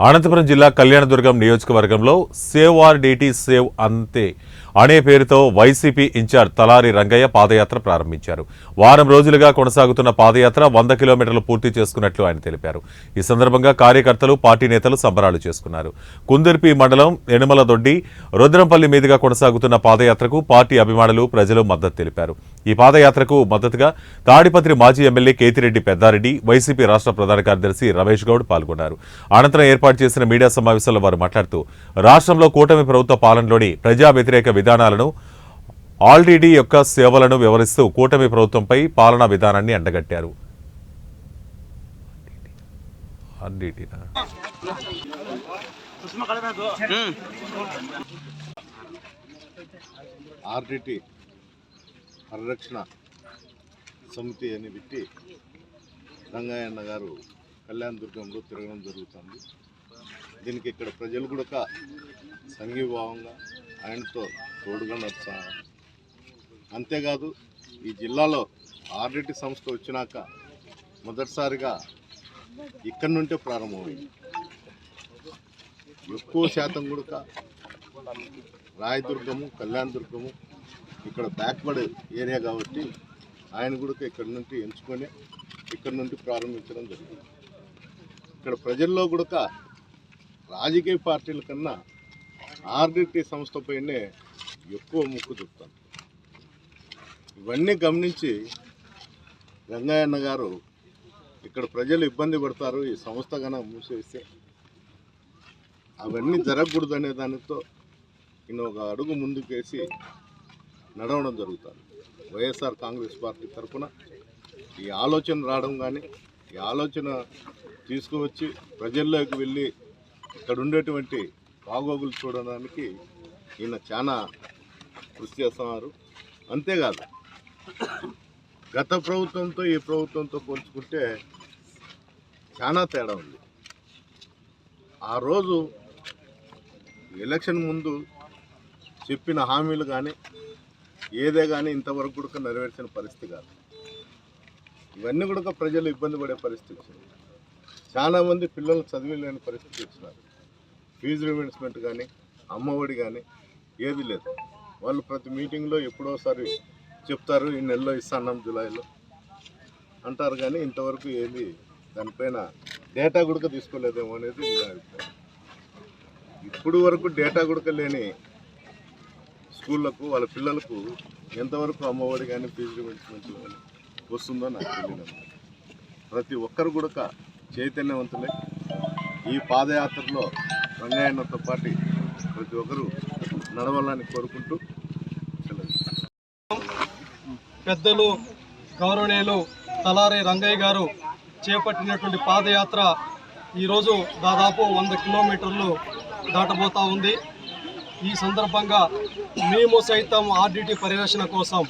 అనంతపురం జిల్లా కళ్యాణదుర్గం నియోజకవర్గంలో save RDT save అంతే అనే పేరుతో వైసీపీ ఇన్ఛార్జ్ తలారి రంగయ్య పాదయాత్ర ప్రారంభించారు. వారం రోజులుగా కొనసాగుతున్న పాదయాత్ర 100 కిలోమీటర్లు పూర్తి చేసుకున్నట్లు ఆయన తెలిపారు. ఈ సందర్భంగా కార్యకర్తలు, పార్టీ నేతలు సంబరాలు చేసుకున్నారు. కుందుర్పి మండలం ఎనుమలదొడ్డి, రుద్రంపల్లి మీదుగా కొనసాగుతున్న పాదయాత్రకు పార్టీ అభిమానులు, ప్రజలు మద్దతు తెలిపారు. ఈ పాదయాత్రకు మద్దతుగా తాడిపత్రి మాజీ ఎమ్మెల్యే కేతిరెడ్డి పెద్దారెడ్డి, వైసీపీ రాష్ట్ర ప్రధాన కార్యదర్శి రమేష్ గౌడ్ పాల్గొన్నారు. అనంతరం ఏర్పాటు చేసిన మీడియా సమావేశంలో వారు మాట్లాడుతూ రాష్ట్రంలో కూటమి ప్రభుత్వ పాలనలోని ప్రజా వ్యతిరేక విధానాలను, ఆర్డీటీ యొక్క సేవలను వివరిస్తూ కూటమి ప్రభుత్వంపై పాలనా విధానాన్ని ఎండగట్టారు. ఆర్డీటీ పరిరక్షణ సమితి అని పెట్టి రంగయ్య గారు కళ్యాణదుర్గంలో తిరగడం జరుగుతుంది. దీనికి ఇక్కడ ప్రజలు కూడా సంఘీభావంగా ఆయనతో తోడుగా నడుస్తున్నారు. అంతేకాదు ఈ జిల్లాలో ఆర్డీటీ సంస్థ వచ్చినాక మొదటిసారిగా ఇక్కడి నుండే ప్రారంభమైంది. ఎక్కువ శాతం కూడా రాయదుర్గము, కళ్యాణదుర్గము ఇక్కడ బ్యాక్వర్డ్ ఏరియా కాబట్టి ఆయన కూడా ఇక్కడ నుండి ఎంచుకొని ఇక్కడ నుండి ప్రారంభించడం జరిగింది. ఇక్కడ ప్రజల్లో కూడా రాజకీయ పార్టీల కన్నా ఆర్డీటీ సంస్థపైనే ఎక్కువ మొక్కు చూపుతాను. ఇవన్నీ గమనించి రంగయ్య గారు ఇక్కడ ప్రజలు ఇబ్బంది పడతారు, ఈ సంస్థ కన్నా మూసేస్తే అవన్నీ జరగకూడదు అనే దానితో ఈయన ఒక అడుగు ముందుకేసి నడవడం జరుగుతుంది. వైఎస్ఆర్ కాంగ్రెస్ పార్టీ తరఫున ఈ ఆలోచన రావడం కానీ, ఈ ఆలోచన తీసుకువచ్చి ప్రజల్లోకి వెళ్ళి ఇక్కడ ఉండేటువంటి బాగోగులు చూడడానికి ఈయన చాలా కృషి చేస్తున్నారు. అంతేకాదు గత ప్రభుత్వంతో ఈ ప్రభుత్వంతో పోల్చుకుంటే చాలా తేడా ఉంది. ఆ రోజు ఎలక్షన్ ముందు చెప్పిన హామీలు కానీ ఏదే కానీ ఇంతవరకు కూడా నెరవేర్చిన పరిస్థితి కాదు. ఇవన్నీ కూడా ప్రజలు ఇబ్బంది పడే పరిస్థితి వచ్చింది. చాలామంది పిల్లలు చదివిలేని పరిస్థితి వచ్చినారు. ఫీజు రిమెంబర్స్మెంట్ కానీ, అమ్మఒడి కానీ ఏది లేదు. వాళ్ళు ప్రతి మీటింగ్లో ఎప్పుడోసారి చెప్తారు, ఈ నెలలో ఇస్తాన్నాం జూలైలో అంటారు, కానీ ఇంతవరకు ఏది దానిపైన డేటా కూడా తీసుకోలేదేమో అనేది నా అభిప్రాయం. ఇప్పుడు వరకు డేటా కూడా లేని స్కూళ్ళకు వాళ్ళ పిల్లలకు ఎంతవరకు అమ్మఒడి కానీ, ఫీజు రిమెంబర్స్మెంట్ కానీ వస్తుందో నాకు తెలియదు. ప్రతి ఒక్కరు కూడా చైతన్యవంతులే ఈ పాదయాత్రలో రంగయ్యతో పాటు ప్రతి ఒక్కరు నడవాలని కోరుకుంటూ పెద్దలు గౌరవనీయులు తలారి రంగయ్య గారు చేపట్టినటువంటి పాదయాత్ర ఈరోజు దాదాపు 100 కిలోమీటర్లు దాటబోతా ఉంది. ఈ సందర్భంగా మేము సైతం ఆర్డీటీ పరిరక్షణ కోసం